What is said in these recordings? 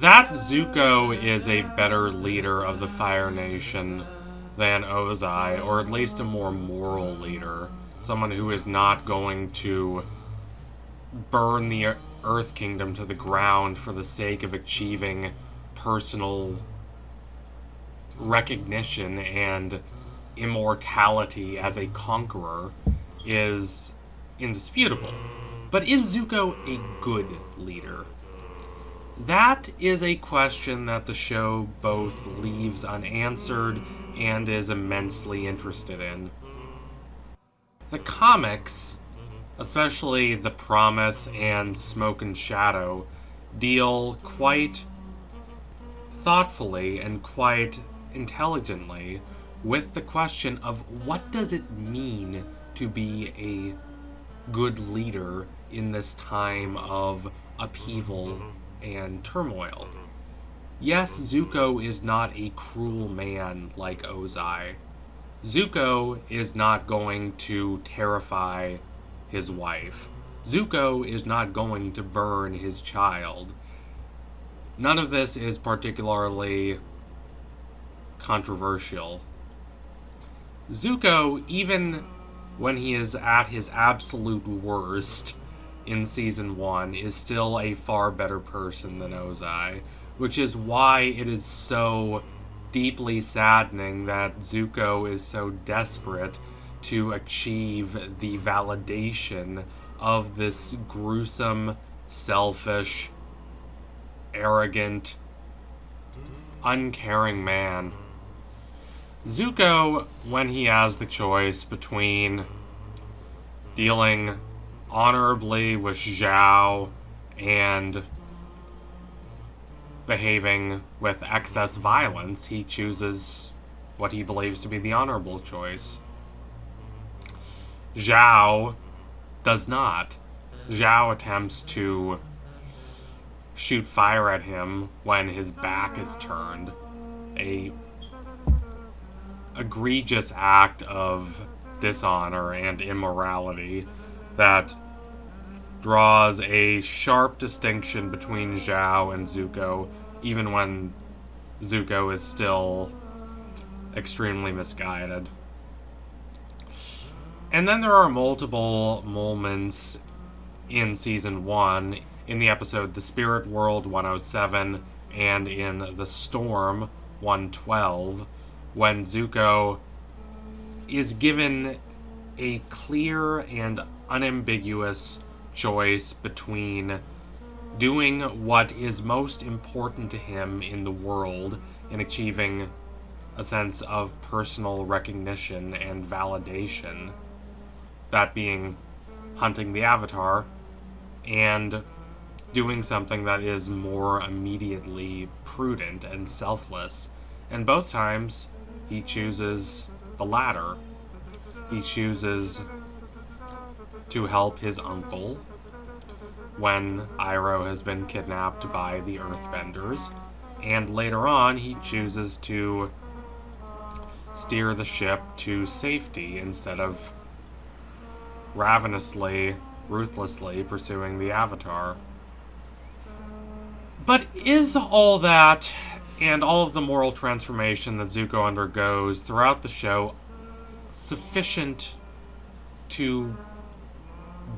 that Zuko is a better leader of the Fire Nation than Ozai, or at least a more moral leader. Someone who is not going to burn the Earth Kingdom to the ground for the sake of achieving personal recognition and immortality as a conqueror is indisputable. But is Zuko a good leader? That is a question that the show both leaves unanswered and is immensely interested in. The comics, especially The Promise and Smoke and Shadow, deal quite thoughtfully and quite intelligently with the question of what does it mean to be a good leader in this time of upheaval and turmoil. Yes, Zuko is not a cruel man like Ozai. Zuko is not going to terrify his wife. Zuko is not going to burn his child. None of this is particularly controversial. Zuko, even when he is at his absolute worst in Season 1, is still a far better person than Ozai, which is why it is so deeply saddening that Zuko is so desperate to achieve the validation of this gruesome, selfish, arrogant, uncaring man. Zuko, when he has the choice between dealing honorably with Zhao and behaving with excess violence, he chooses what he believes to be the honorable choice. Zhao does not. Zhao attempts to shoot fire at him when his back is turned. A egregious act of dishonor and immorality that draws a sharp distinction between Zhao and Zuko, even when Zuko is still extremely misguided. And then there are multiple moments in Season 1, in the episode The Spirit World 107, and in The Storm 112, when Zuko is given a clear and unambiguous choice between doing what is most important to him in the world and achieving a sense of personal recognition and validation, that being hunting the Avatar, and doing something that is more immediately prudent and selfless. And both times, he chooses the latter. He chooses to help his uncle when Iroh has been kidnapped by the Earthbenders, and later on he chooses to steer the ship to safety instead of ravenously, ruthlessly pursuing the Avatar. But is all that, and all of the moral transformation that Zuko undergoes throughout the show, sufficient to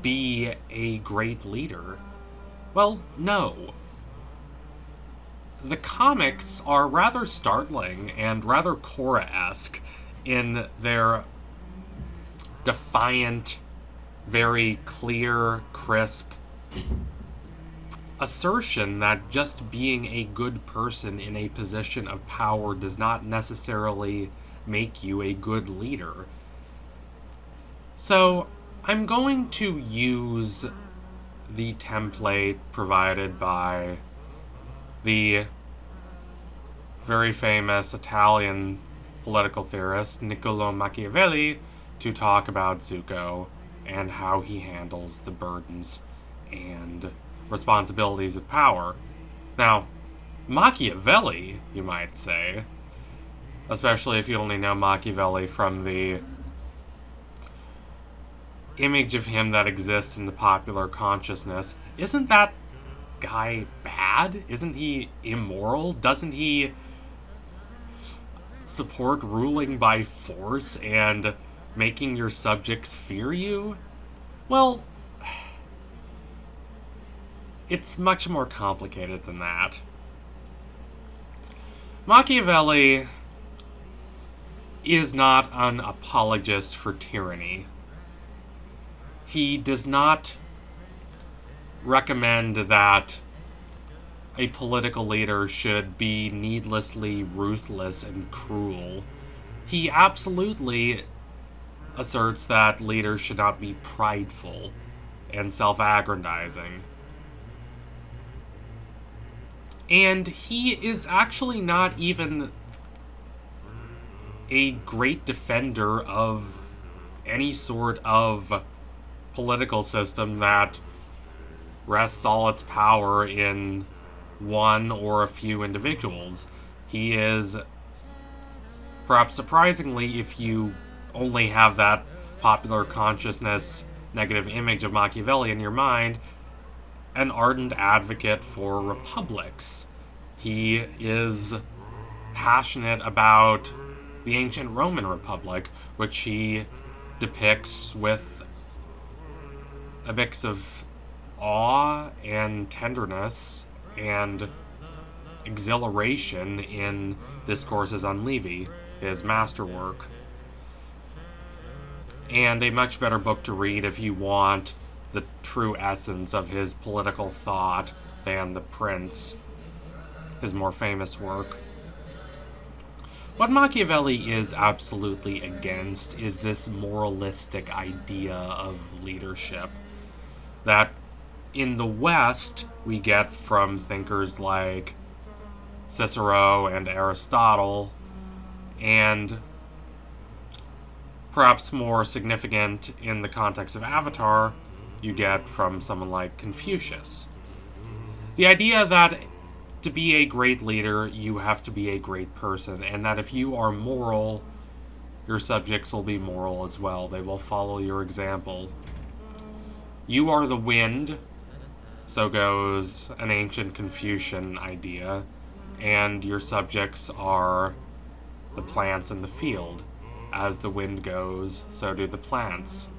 be a great leader? Well, no. The comics are rather startling and rather Korra-esque in their defiant, very clear, crisp assertion that just being a good person in a position of power does not necessarily make you a good leader. So, I'm going to use the template provided by the very famous Italian political theorist Niccolo Machiavelli to talk about Zuko and how he handles the burdens and responsibilities of power. Now, Machiavelli, you might say, especially if you only know Machiavelli from the image of him that exists in the popular consciousness, isn't that guy bad? Isn't he immoral? Doesn't he support ruling by force and making your subjects fear you? Well, it's much more complicated than that. Machiavelli is not an apologist for tyranny. He does not recommend that a political leader should be needlessly ruthless and cruel. He absolutely asserts that leaders should not be prideful and self-aggrandizing. And he is actually not even a great defender of any sort of political system that rests all its power in one or a few individuals. He is, perhaps surprisingly, if you only have that popular consciousness negative image of Machiavelli in your mind, an ardent advocate for republics. He is passionate about the ancient Roman Republic, which he depicts with a mix of awe and tenderness and exhilaration in Discourses on Livy, his masterwork. And a much better book to read if you want the true essence of his political thought than The Prince, his more famous work. What Machiavelli is absolutely against is this moralistic idea of leadership that in the West we get from thinkers like Cicero and Aristotle, and perhaps more significant in the context of Avatar, you get from someone like Confucius. The idea that to be a great leader, you have to be a great person, and that if you are moral, your subjects will be moral as well. They will follow your example. You are the wind, so goes an ancient Confucian idea, and your subjects are the plants in the field. As the wind goes, so do the plants.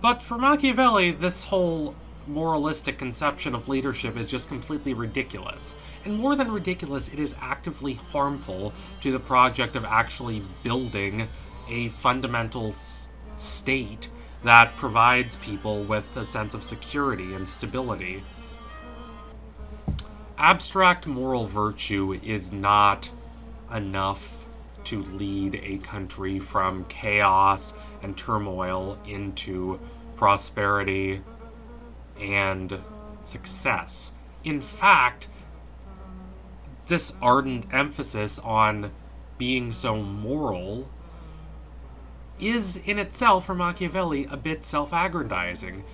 But for Machiavelli, this whole moralistic conception of leadership is just completely ridiculous. And more than ridiculous, it is actively harmful to the project of actually building a fundamental state that provides people with a sense of security and stability. Abstract moral virtue is not enough to lead a country from chaos and turmoil into prosperity and success. In fact, this ardent emphasis on being so moral is in itself, for Machiavelli, a bit self-aggrandizing.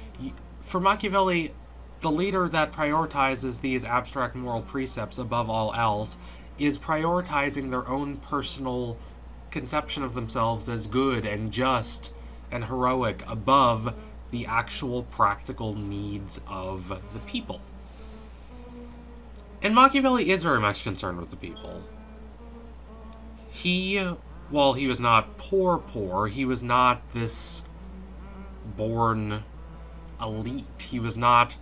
For Machiavelli, the leader that prioritizes these abstract moral precepts above all else is prioritizing their own personal conception of themselves as good and just and heroic above the actual practical needs of the people. And Machiavelli is very much concerned with the people. While he was not poor, he was not this born elite. He was not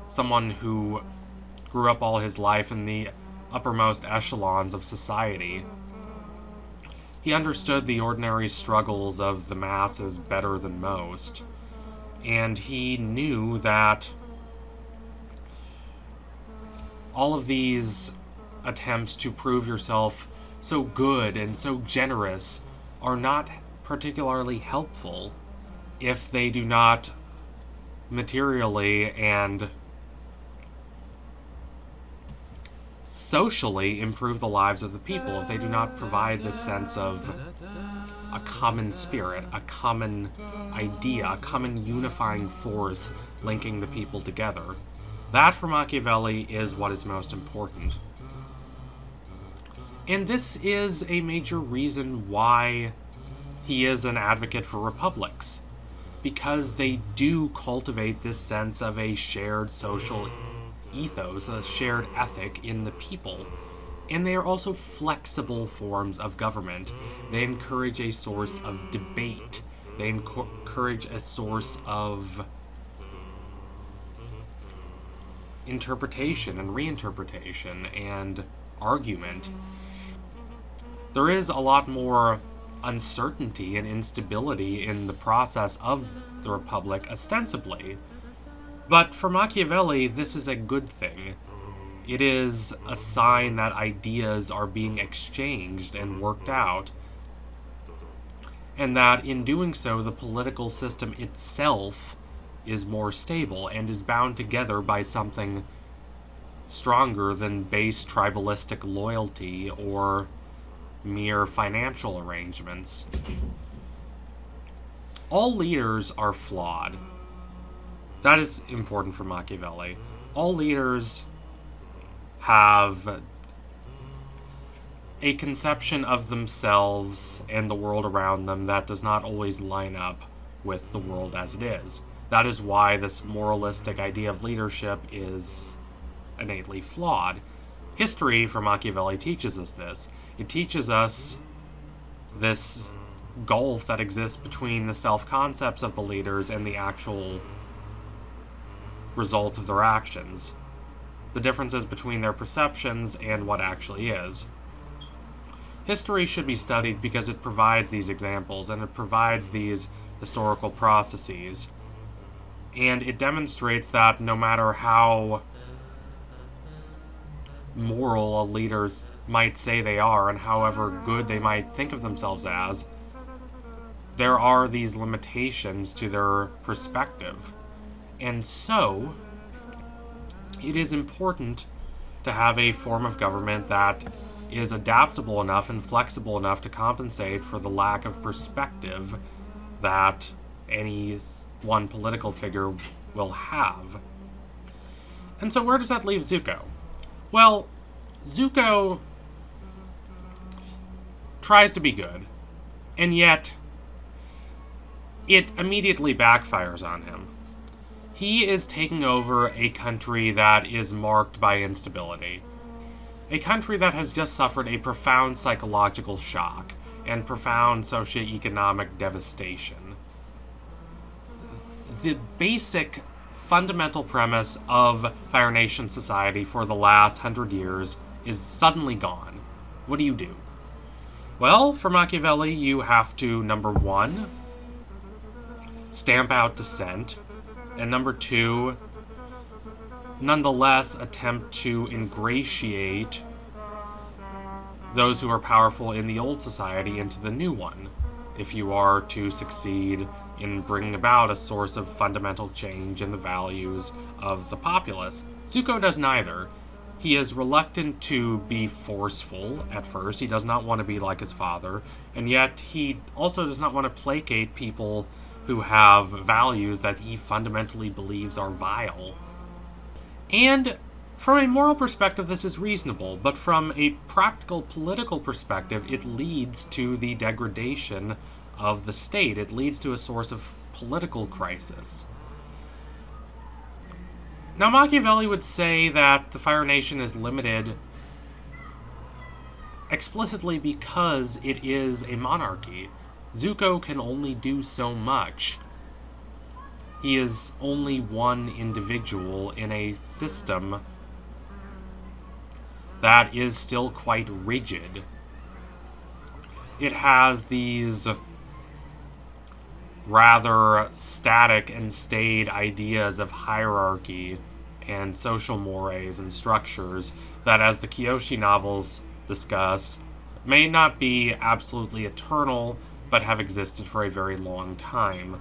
someone who grew up all his life in the uppermost echelons of society. He understood the ordinary struggles of the masses better than most, and he knew that all of these attempts to prove yourself so good and so generous are not particularly helpful if they do not materially and socially improve the lives of the people, if they do not provide this sense of a common spirit, a common idea, a common unifying force linking the people together. That, for Machiavelli, is what is most important. And this is a major reason why he is an advocate for republics, because they do cultivate this sense of a shared social ethos, a shared ethic in the people. And they are also flexible forms of government. They encourage a source of debate. They encourage a source of interpretation and reinterpretation and argument. There is a lot more uncertainty and instability in the process of the Republic, ostensibly. But for Machiavelli, this is a good thing. It is a sign that ideas are being exchanged and worked out, and that in doing so, the political system itself is more stable and is bound together by something stronger than base tribalistic loyalty or mere financial arrangements. All leaders are flawed. That is important for Machiavelli. All leaders have a conception of themselves and the world around them that does not always line up with the world as it is. That is why this moralistic idea of leadership is innately flawed. History, for Machiavelli, teaches us this. It teaches us this gulf that exists between the self-concepts of the leaders and the actual results of their actions. The differences between their perceptions and what actually is. History should be studied because it provides these examples and it provides these historical processes. And it demonstrates that no matter how moral leaders might say they are and however good they might think of themselves as, there are these limitations to their perspective. And so, it is important to have a form of government that is adaptable enough and flexible enough to compensate for the lack of perspective that any one political figure will have. And so where does that leave Zuko? Well, Zuko tries to be good, and yet it immediately backfires on him. He is taking over a country that is marked by instability. A country that has just suffered a profound psychological shock and profound socioeconomic devastation. The basic fundamental premise of Fire Nation society for the last 100 years is suddenly gone. What do you do? Well, for Machiavelli, you have to, number one, stamp out dissent, and number two, nonetheless attempt to ingratiate those who are powerful in the old society into the new one, if you are to succeed in bringing about a source of fundamental change in the values of the populace. Zuko does neither. He is reluctant to be forceful at first. He does not want to be like his father, and yet he also does not want to placate people who have values that he fundamentally believes are vile. And from a moral perspective, this is reasonable, but from a practical political perspective, it leads to the degradation of the state. It leads to a source of political crisis. Now, Machiavelli would say that the Fire Nation is limited explicitly because it is a monarchy. Zuko can only do so much. He is only one individual in a system that is still quite rigid. It has these rather static and staid ideas of hierarchy and social mores and structures that, as the Kyoshi novels discuss, may not be absolutely eternal, but have existed for a very long time.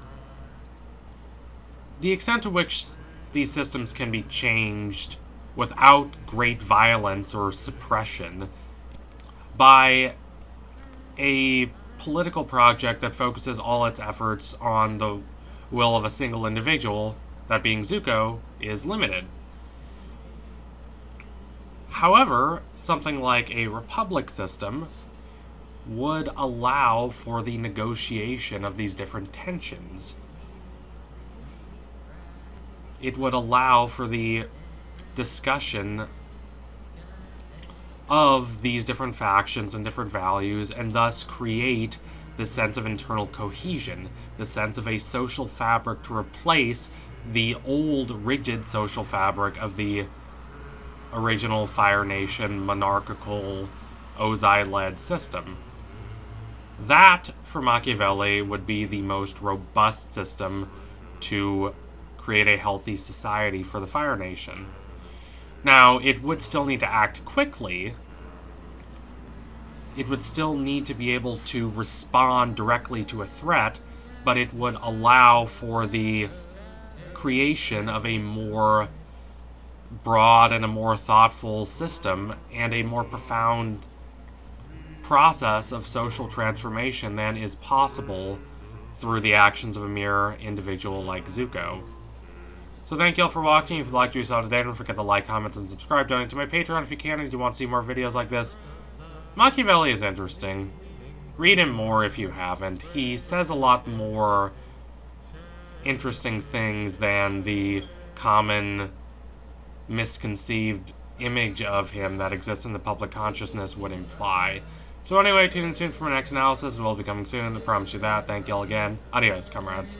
The extent to which these systems can be changed without great violence or suppression by a political project that focuses all its efforts on the will of a single individual, that being Zuko, is limited. However, something like a republic system would allow for the negotiation of these different tensions. It would allow for the discussion of these different factions and different values, and thus create the sense of internal cohesion, the sense of a social fabric to replace the old rigid social fabric of the original Fire Nation monarchical Ozai-led system. That, for Machiavelli, would be the most robust system to create a healthy society for the Fire Nation. Now, it would still need to act quickly. It would still need to be able to respond directly to a threat, but it would allow for the creation of a more broad and a more thoughtful system and a more profound process of social transformation than is possible through the actions of a mere individual like Zuko. So thank you all for watching. If you liked what you saw today, don't forget to like, comment, and subscribe. Donate to my Patreon if you can, and if you want to see more videos like this. Machiavelli is interesting. Read him more if you haven't. He says a lot more interesting things than the common misconceived image of him that exists in the public consciousness would imply. So anyway, tune in soon for my next analysis. It will be coming soon. I promise you that. Thank you all again. Adios, comrades.